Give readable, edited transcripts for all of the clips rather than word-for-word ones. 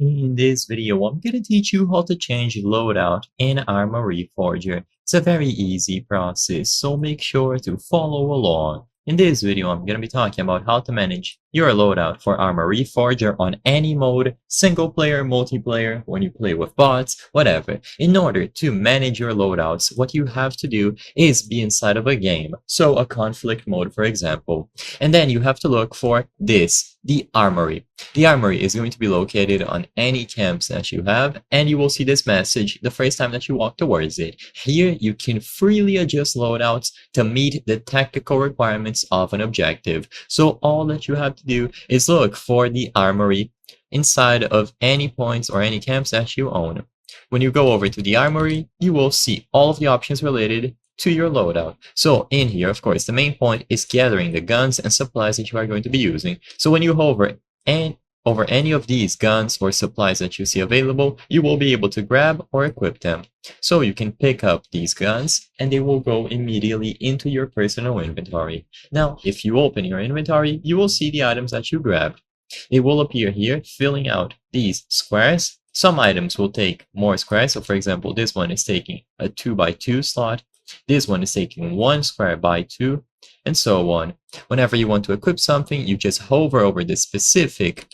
In this video, I'm going to teach you how to change loadout in Arma Reforger. It's a very easy process, so make sure to follow along. In this video, I'm going to be talking about how to manage your loadout for Arma Reforger on any mode, single player, multiplayer, when you play with bots, whatever. In order to manage your loadouts, what you have to do is be inside of a game, so a conflict mode, for example. And then you have to look for this, the armory. The armory is going to be located on any camps that you have, and you will see this message the first time that you walk towards it. Here, you can freely adjust loadouts to meet the tactical requirements of an objective. So all that you have to do is look for the armory inside of any points or any camps that you own. When you go over to the armory, you will see all of the options related to your loadout. So in here, of course, the main point is gathering the guns and supplies that you are going to be using. So when you hover over any of these guns or supplies that you see available, you will be able to grab or equip them. So you can pick up these guns and they will go immediately into your personal inventory. Now, if you open your inventory, you will see the items that you grabbed. They will appear here, filling out these squares. Some items will take more squares. So for example, this one is taking a 2x2 slot. This one is taking 1 square by 2, and so on. Whenever you want to equip something, you just hover over this specific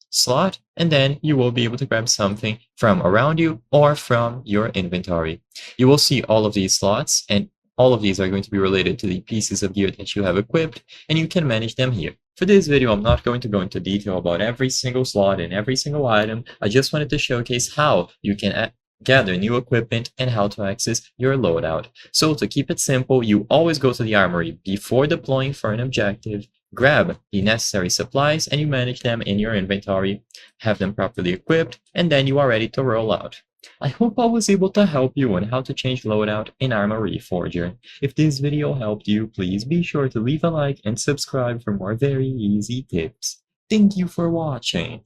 slot, and then you will be able to grab something from around you or from your inventory. You will see all of these slots, and all of these are going to be related to the pieces of gear that you have equipped, and you can manage them here. For this video, I'm not going to go into detail about every single slot and every single item. I just wanted to showcase how you can gather new equipment and how to access your loadout. So to keep it simple, you always go to the armory before deploying for an objective, grab the necessary supplies, and you manage them in your inventory, have them properly equipped, and then you are ready to roll out. I hope I was able to help you on how to change loadout in Arma Reforger. If this video helped you, please be sure to leave a like and subscribe for more very easy tips. Thank you for watching.